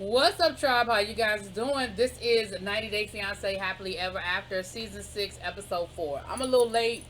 What's up, tribe? How you guys doing? This is 90 Day Fiancé Happily Ever After, Season 6, Episode 4. I'm a little late.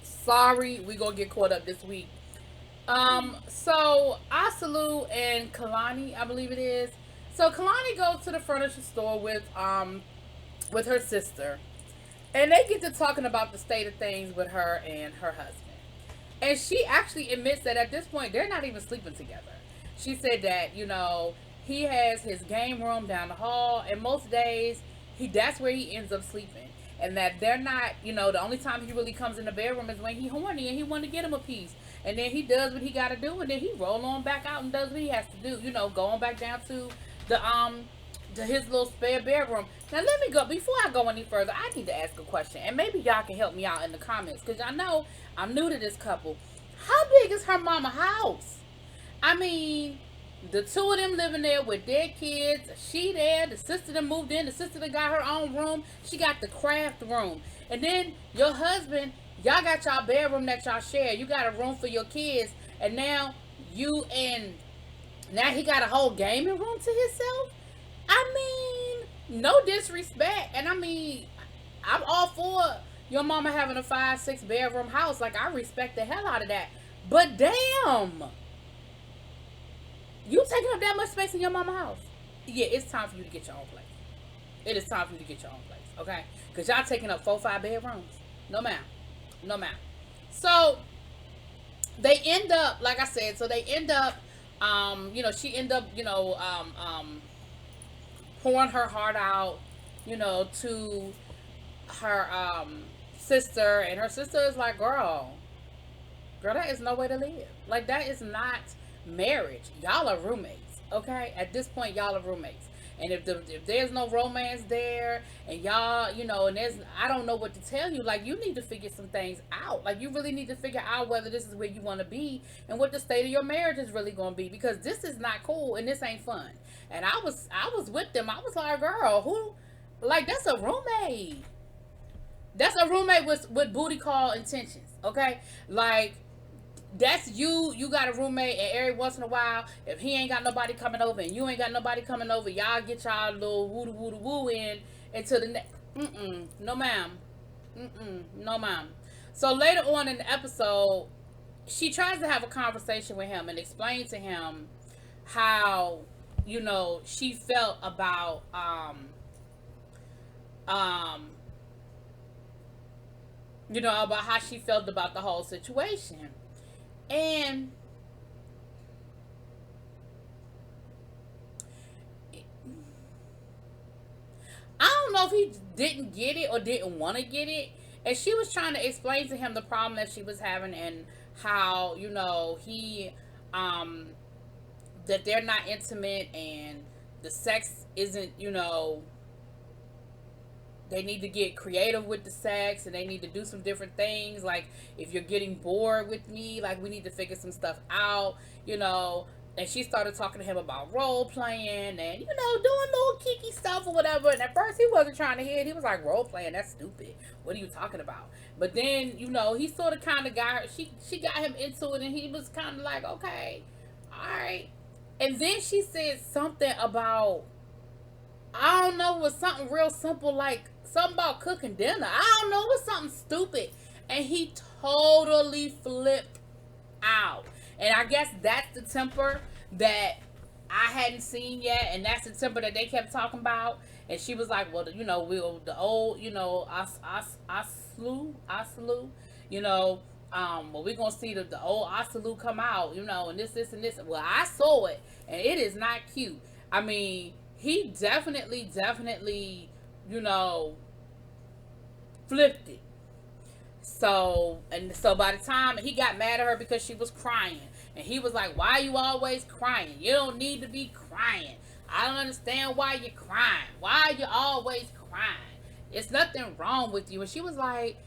Sorry, we gonna get caught up this week. So Asalu and Kalani, I believe it is. So Kalani goes to the furniture store with her sister, and they get to talking about the state of things with her and her husband. And she actually admits that at this point they're not even sleeping together. She said that, he has his game room down the hall, and most days that's where he ends up sleeping. And that they're not, the only time he really comes in the bedroom is when he horny and he want to get him a piece. And then he does what he got to do, and then he roll on back out and does what he has to do. Going back down to his little spare bedroom. Now let me go before I go any further. I need to ask a question, and maybe y'all can help me out in the comments because y'all know I'm new to this couple. How big is her mama house? I mean, the two of them living there with their kids. She there. The sister that moved in. The sister that got her own room. She got the craft room. And then your husband, y'all got y'all bedroom that y'all share. You got a room for your kids. And now now he got a whole gaming room to himself. I mean, no disrespect. And I mean, I'm all for your mama having a 5-6 bedroom house. Like, I respect the hell out of that. But damn. You taking up that much space in your mama house? Yeah, it's time for you to get your own place. It is time for you to get your own place, okay? Because y'all taking up 4-5 bedrooms. No, ma'am. No, ma'am. So, they end up, like I said, she end up, pouring her heart out, to her sister. And her sister is like, girl, that is no way to live. Like, that is not marriage. Y'all are roommates, okay? At this point, y'all are roommates. And if there's no romance there, and y'all, and I don't know what to tell you. Like, you need to figure some things out. Like, you really need to figure out whether this is where you want to be and what the state of your marriage is really going to be, because this is not cool and this ain't fun. And I was with them. I was like, girl, like, that's a roommate. That's a roommate with booty call intentions, okay? Like, that's you got a roommate, and every once in a while, if he ain't got nobody coming over and you ain't got nobody coming over, y'all get y'all little woo in into the next. No ma'am. No ma'am. So later on in the episode, she tries to have a conversation with him and explain to him how, she felt about about how she felt about the whole situation. And I don't know if he didn't get it or didn't want to get it. And she was trying to explain to him the problem that she was having, and how, he, that they're not intimate, and the sex isn't, they need to get creative with the sex, and they need to do some different things. Like, if you're getting bored with me, like, we need to figure some stuff out, And she started talking to him about role playing and, doing little kiki stuff or whatever. And at first he wasn't trying to hear it. He was like, role playing, that's stupid. What are you talking about? But then, he sort of kind of got her, she got him into it, and he was kind of like, okay, all right. And then she said something about, I don't know, it was something real simple, like something about cooking dinner. I don't know, it was something stupid. And he totally flipped out. And I guess that's the temper that I hadn't seen yet. And that's the temper that they kept talking about. And she was like, well, we'll, the old, Aslu, well, we're going to see the old Asalu come out, and this, and this. Well, I saw it, and it is not cute. I mean, he definitely, flipped it. So by the time he got mad at her because she was crying, and he was like, why are you always crying? You don't need to be crying. I don't understand why you're crying. Why are you always crying? It's nothing wrong with you. And she was like,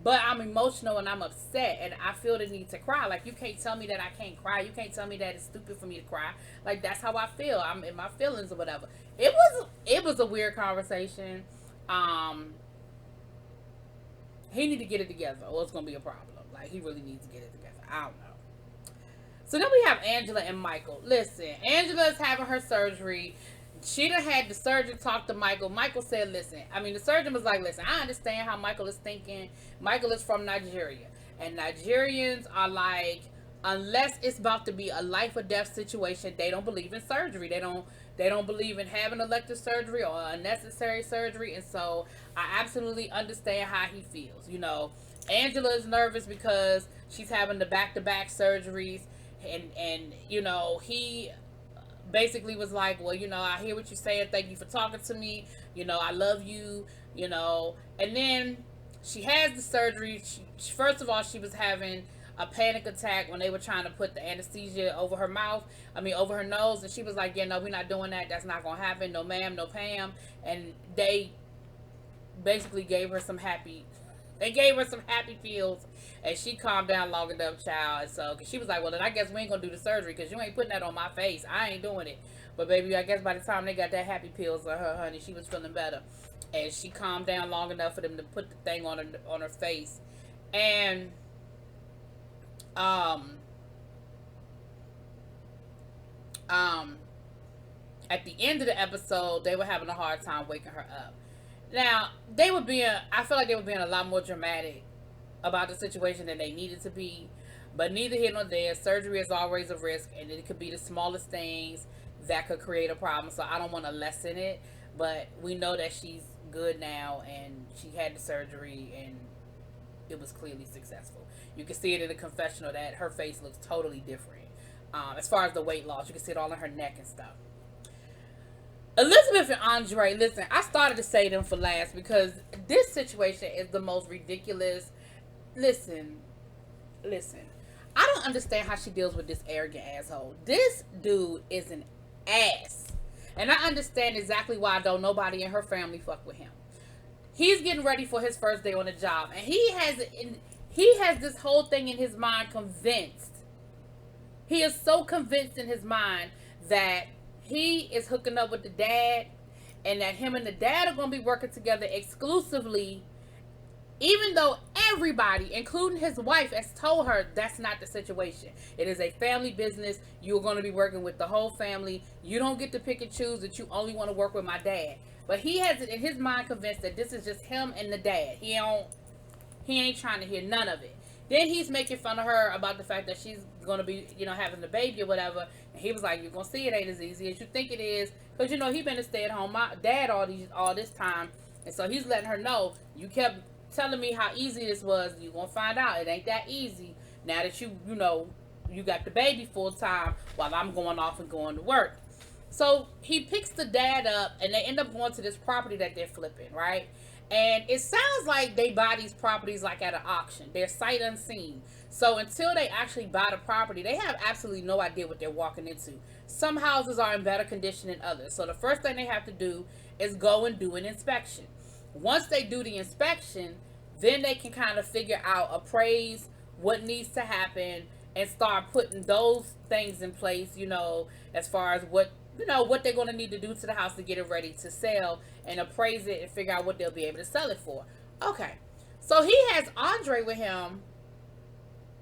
but I'm emotional and I'm upset and I feel the need to cry. Like, you can't tell me that I can't cry. You can't tell me that it's stupid for me to cry. Like, that's how I feel. I'm in my feelings or whatever. It was a weird conversation. He need to get it together or it's gonna be a problem. Like, he really needs to get it together. I don't know. So then we have Angela and Michael. Listen, Angela is having her surgery. She done had the surgeon talk to Michael. Michael said, listen, I mean, the surgeon was like, listen, I understand how Michael is thinking. Michael is from Nigeria. And Nigerians are like, unless it's about to be a life or death situation, they don't believe in surgery. They don't believe in having elective surgery or unnecessary surgery. And so I absolutely understand how he feels. Angela is nervous because she's having the back-to-back surgeries. And he basically was like, well, I hear what you're saying. Thank you for talking to me. I love you, And then she has the surgery. First of all, she was having a panic attack when they were trying to put the anesthesia over her over her nose. And she was like, yeah, no, we're not doing that. That's not going to happen. No, ma'am, no, Pam. And they basically gave her some happy pills, and she calmed down long enough, child. And so, cause she was like, well, then I guess we ain't gonna do the surgery, cause you ain't putting that on my face. I ain't doing it. But baby, I guess by the time they got that happy pills on her, honey, she was feeling better, and she calmed down long enough for them to put the thing on her face. And at the end of the episode, they were having a hard time waking her up. Now, I feel like they were being a lot more dramatic about the situation than they needed to be. But neither here nor there. Surgery is always a risk, and it could be the smallest things that could create a problem. So I don't want to lessen it. But we know that she's good now, and she had the surgery, and it was clearly successful. You can see it in the confessional that her face looks totally different. As far as the weight loss, you can see it all in her neck and stuff. Elizabeth and Andre, listen, I started to say them for last because this situation is the most ridiculous. Listen. I don't understand how she deals with this arrogant asshole. This dude is an ass. And I understand exactly why don't nobody in her family fuck with him. He's getting ready for his first day on the job. And he has this whole thing in his mind convinced. He is so convinced in his mind that he is hooking up with the dad, and that him and the dad are going to be working together exclusively, even though everybody, including his wife, has told her that's not the situation. It is a family business. You're going to be working with the whole family. You don't get to pick and choose that you only want to work with my dad. But he has it in his mind convinced that this is just him and the dad. He ain't trying to hear none of it. Then he's making fun of her about the fact that she's going to be, having the baby or whatever. And he was like, you're going to see it ain't as easy as you think it is. Because, he been a stay-at-home dad all this time. And so he's letting her know, you kept telling me how easy this was. You're going to find out it ain't that easy. Now that you got the baby full time while I'm going off and going to work. So he picks the dad up, and they end up going to this property that they're flipping, right? And it sounds like they buy these properties like at an auction. They're sight unseen. So until they actually buy the property, they have absolutely no idea what they're walking into. Some houses are in better condition than others. So the first thing they have to do is go and do an inspection. Once they do the inspection, then they can kind of figure out, appraise what needs to happen, and start putting those things in place, as far as what they're going to need to do to the house to get it ready to sell, and appraise it and figure out what they'll be able to sell it for. Okay. So he has Andre with him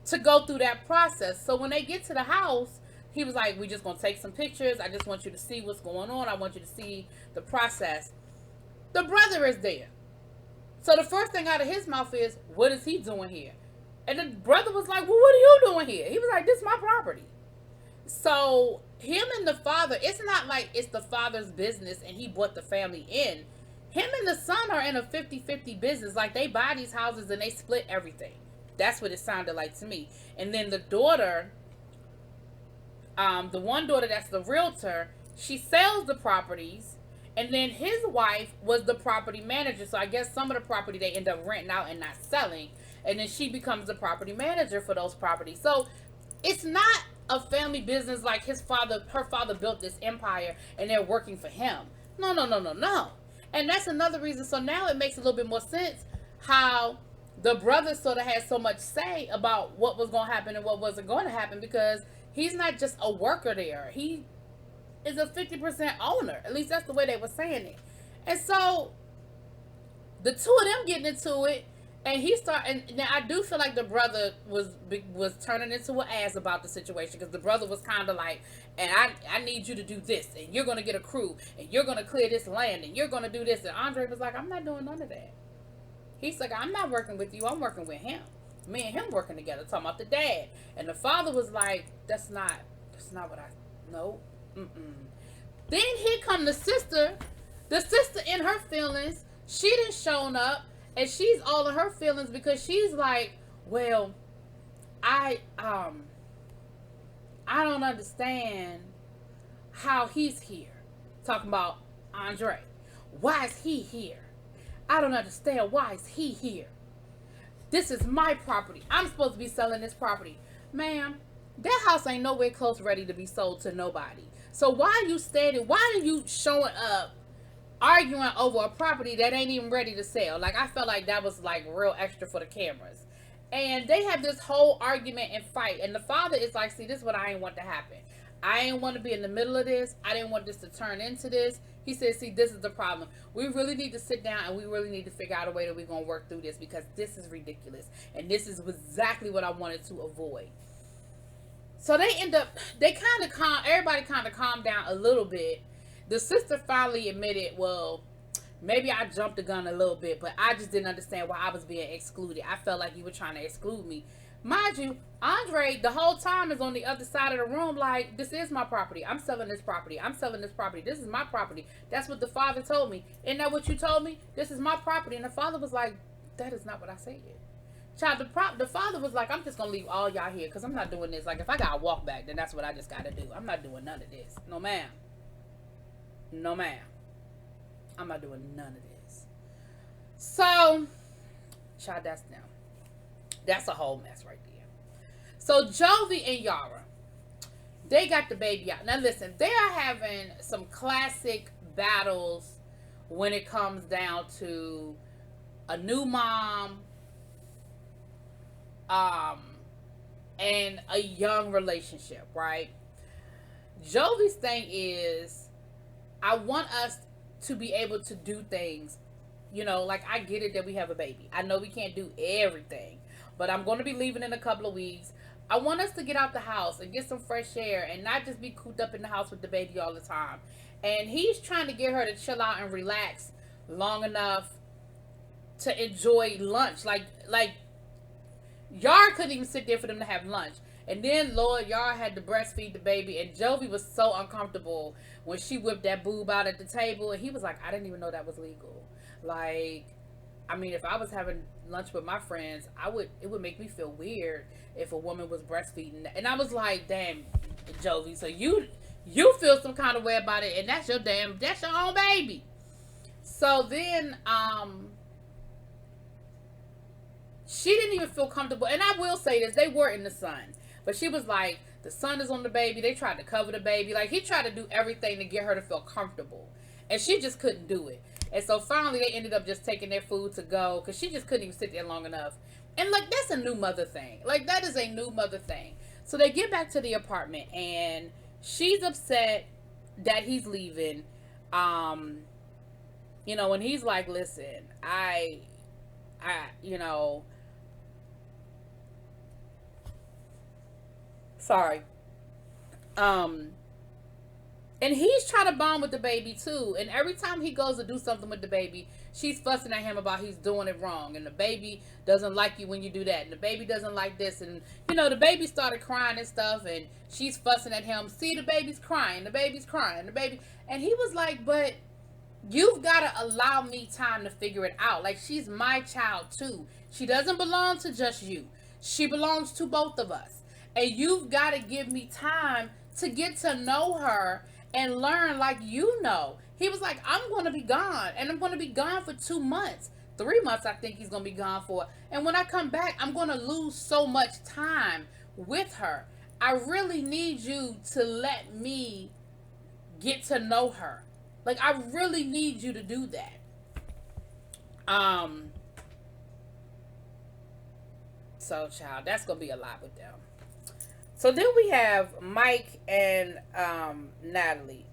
to go through that process. So when they get to the house, he was like, we just going to take some pictures. I just want you to see what's going on. I want you to see the process. The brother is there. So the first thing out of his mouth is, what is he doing here? And the brother was like, well, what are you doing here? He was like, this is my property. So him and the father, it's not like it's the father's business and he brought the family in. Him and the son are in a 50-50 business. Like, they buy these houses and they split everything. That's what it sounded like to me. And then the daughter, the one daughter that's the realtor, she sells the properties. And then his wife was the property manager. So I guess some of the property they end up renting out and not selling. And then she becomes the property manager for those properties. So it's not a family business like her father built this empire and they're working for him. No. And that's another reason. So now it makes a little bit more sense how the brother sort of had so much say about what was going to happen and what wasn't going to happen, because he's not just a worker there. He is a 50% owner. At least that's the way they were saying it. And so the two of them getting into it, And he started, and now I do feel like the brother was turning into an ass about the situation, because the brother was kind of like, and I need you to do this, and you're gonna get a crew, and you're gonna clear this land, and you're gonna do this, and Andre was like, I'm not doing none of that. He's like, I'm not working with you, I'm working with him. Me and him working together, talking about the dad, and the father was like, that's not what I, no, Then here come the sister in her feelings. She didn't shown up, and she's all in her feelings because she's like, well, I don't understand how he's here. Talking about Andre. Why is he here? I don't understand, why is he here? This is my property. I'm supposed to be selling this property. Ma'am, that house ain't nowhere close ready to be sold to nobody. So why are you standing? Why are you showing up arguing over a property that ain't even ready to sell? Like, I felt like that was like real extra for the cameras. And they have this whole argument and fight. And the father is like, see, this is what I ain't want to happen. I ain't want to be in the middle of this. I didn't want this to turn into this. He said, see, this is the problem. We really need to sit down and we really need to figure out a way that we're going to work through this, because this is ridiculous. And this is exactly what I wanted to avoid. So everybody kind of calmed down a little bit. The sister finally admitted, well, maybe I jumped the gun a little bit, but I just didn't understand why I was being excluded. I felt like you were trying to exclude me. Mind you, Andre, the whole time, is on the other side of the room like, this is my property. I'm selling this property. I'm selling this property. This is my property. That's what the father told me. Isn't that what you told me? This is my property. And the father was like, that is not what I said. Child, the father was like, I'm just going to leave all y'all here because I'm not doing this. Like, if I got to walk back, then that's what I just got to do. I'm not doing none of this. No, ma'am. No, ma'am. I'm not doing none of this. So, child, that's a whole mess right there. So, Jovi and Yara, they got the baby out. Now, listen, they are having some classic battles when it comes down to a new mom, and a young relationship, right? Jovi's thing is, I want us to be able to do things, like, I get it that we have a baby. I know we can't do everything, but I'm going to be leaving in a couple of weeks. I want us to get out the house and get some fresh air and not just be cooped up in the house with the baby all the time. And he's trying to get her to chill out and relax long enough to enjoy lunch. Like Yara couldn't even sit there for them to have lunch. And then, Lord, Yara had to breastfeed the baby. And Jovi was so uncomfortable when she whipped that boob out at the table. And he was like, I didn't even know that was legal. Like, I mean, if I was having lunch with my friends, it would make me feel weird if a woman was breastfeeding. And I was like, damn, Jovi, so you feel some kind of way about it. And that's your own baby. So then, she didn't even feel comfortable. And I will say this, they were in the sun. But she was like, the sun is on the baby. They tried to cover the baby. Like, he tried to do everything to get her to feel comfortable. And she just couldn't do it. And so finally they ended up just taking their food to go, because she just couldn't even sit there long enough. And like, that's a new mother thing. Like, that is a new mother thing. So they get back to the apartment and she's upset that he's leaving. And he's like, listen, sorry. And he's trying to bond with the baby too. And every time he goes to do something with the baby, she's fussing at him about he's doing it wrong. And the baby doesn't like you when you do that. And the baby doesn't like this. And, the baby started crying and stuff. And she's fussing at him. See, the baby's crying. The baby's crying. The baby. And he was like, but you've got to allow me time to figure it out. Like, she's my child too. She doesn't belong to just you. She belongs to both of us. And you've got to give me time to get to know her and learn like you know. He was like, I'm going to be gone. And I'm going to be gone for 2 months. 3 months I think he's going to be gone for. And when I come back, I'm going to lose so much time with her. I really need you to let me get to know her. Like, I really need you to do that. So, child, that's going to be a lot with them. So then we have Mike and Natalie.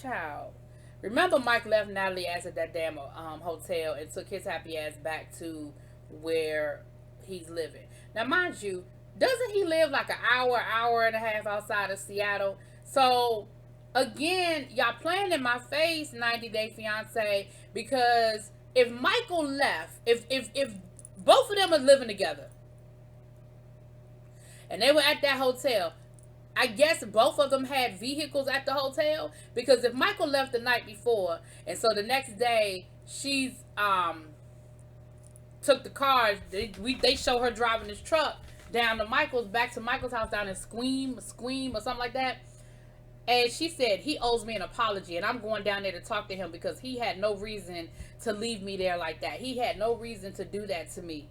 Child. Remember, Mike left Natalie ass at that damn hotel and took his happy ass back to where he's living. Now, mind you, doesn't he live like an hour and a half outside of Seattle? So, again, y'all playing in my face, 90 Day Fiance, because if Michael left, if both of them are living together and they were at that hotel, I guess both of them had vehicles at the hotel, because if Michael left the night before and so the next day she's took the car, they show her driving this truck down to back to Michael's house down in Squeam or something like that. And she said, he owes me an apology, and I'm going down there to talk to him because he had no reason to leave me there like that. He had no reason to do that to me.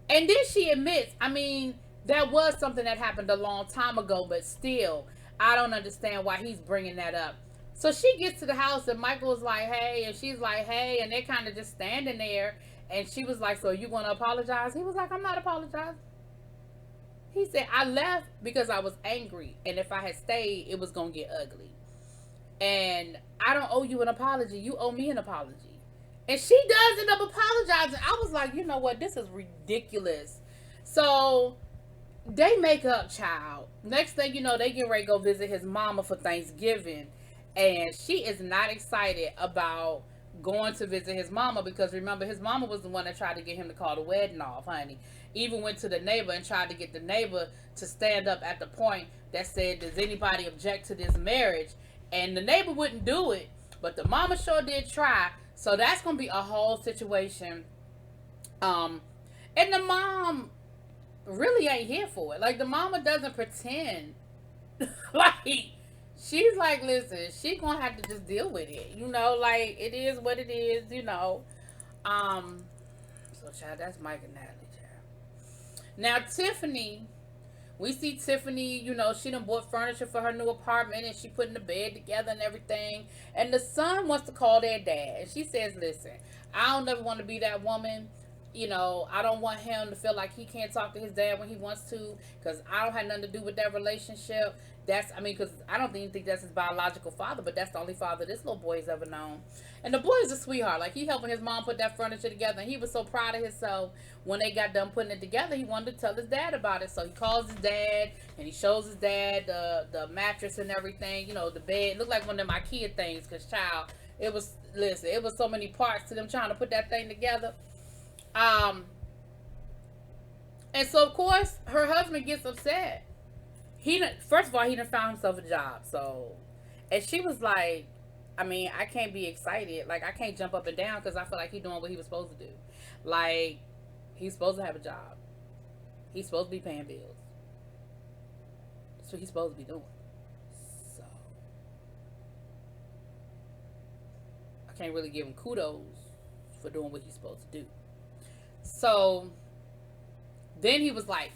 And then she admits, I mean, that was something that happened a long time ago, but still, I don't understand why he's bringing that up. So she gets to the house, and Michael's like, hey, and she's like, hey, and they're kind of just standing there. And she was like, so you going to apologize? He was like, I'm not apologizing. He said, I left because I was angry. And if I had stayed, it was going to get ugly. And I don't owe you an apology. You owe me an apology. And she does end up apologizing. I was like, you know what? This is ridiculous. So they make up, child. Next thing you know, they get ready to go visit his mama for Thanksgiving. And she is not excited about going to visit his mama, because remember, his mama was the one that tried to get him to call the wedding off, honey. Even went to the neighbor and tried to get the neighbor to stand up at the point that said, does anybody object to this marriage? And the neighbor wouldn't do it, but the mama sure did try. So that's going to be a whole situation. And the mom really ain't here for it. Like, the mama doesn't pretend. Like, she's like, listen, she gonna have to just deal with it. You know, like, it is what it is, you know. So, child, that's Mike and Natalie, child. Now, Tiffany, we see Tiffany, you know, she done bought furniture for her new apartment, and she putting the bed together and everything. And the son wants to call their dad. And she says, listen, I don't ever want to be that woman. You know, I don't want him to feel like he can't talk to his dad when he wants to, because I don't have nothing to do with that relationship. Because I don't even think that's his biological father, but that's the only father this little boy's ever known. And the boy is a sweetheart. Like, he helping his mom put that furniture together, and he was so proud of himself when they got done putting it together. He wanted to tell his dad about it. So he calls his dad, and he shows his dad the mattress and everything. You know, the bed. It looked like one of them IKEA things, because, child, it was so many parts to them trying to put that thing together. And so, of course, her husband gets upset. First of all, he done found himself a job. So, and she was like, I mean, I can't be excited. Like, I can't jump up and down because I feel like he's doing what he was supposed to do. Like, he's supposed to have a job. He's supposed to be paying bills. That's what he's supposed to be doing. So, I can't really give him kudos for doing what he's supposed to do. So, then he was like,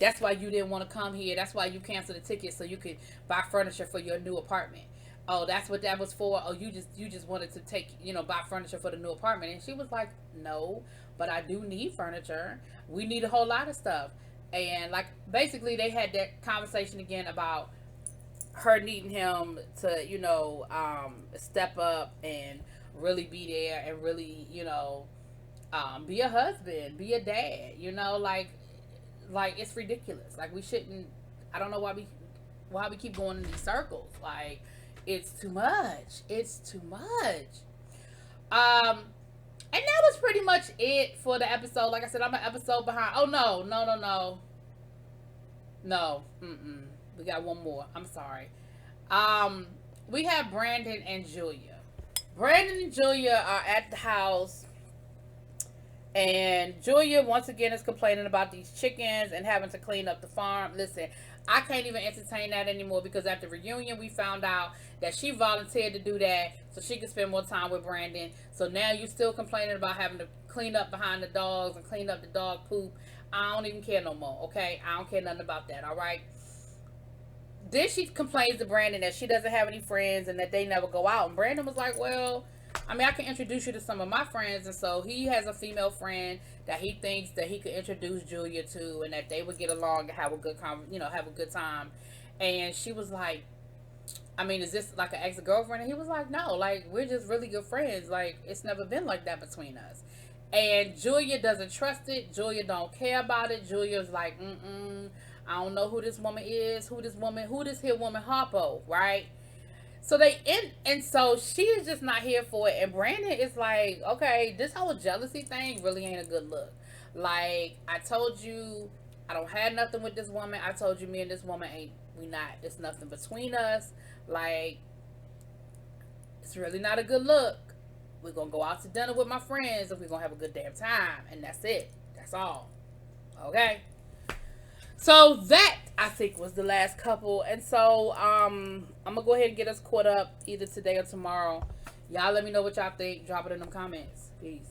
that's why you didn't want to come here. That's why you canceled the ticket so you could buy furniture for your new apartment. Oh, that's what that was for. Oh, you just wanted to buy furniture for the new apartment. And she was like, no, but I do need furniture. We need a whole lot of stuff. And like, basically they had that conversation again about her needing him to, step up and really be there and really, be a husband, be a dad, like it's ridiculous. Like, we shouldn't. I don't know why we keep going in these circles. Like, it's too much. It's too much. And that was pretty much it for the episode. Like I said, I'm an episode behind. Oh no. We got one more. I'm sorry. We have Brandon and Julia. Brandon and Julia are at the house. And Julia, once again, is complaining about these chickens and having to clean up the farm. Listen, I can't even entertain that anymore, because at the reunion, we found out that she volunteered to do that so she could spend more time with Brandon. So now you're still complaining about having to clean up behind the dogs and clean up the dog poop. I don't even care no more, okay? I don't care nothing about that, all right? Then she complains to Brandon that she doesn't have any friends and that they never go out. And Brandon was like, well, I mean, I can introduce you to some of my friends. And so he has a female friend that he thinks that he could introduce Julia to, and that they would get along and have a good time. And she was like, I mean, is this like an ex-girlfriend? And he was like, no, like, we're just really good friends. Like, it's never been like that between us. And Julia doesn't trust it. Julia don't care about it. Julia's like, I don't know who this woman is, who this here woman Harpo, right? So they end, and so she is just not here for it. And Brandon is like, okay, this whole jealousy thing really ain't a good look. Like, I told you, I don't have nothing with this woman. I told you, me and this woman ain't, we not, it's nothing between us. Like, it's really not a good look. We're gonna go out to dinner with my friends and we're gonna have a good damn time. And that's it. That's all. Okay? So that, I think, was the last couple. And so I'm gonna go ahead and get us caught up either today or tomorrow. Y'all let me know what y'all think. Drop it in them comments. Peace.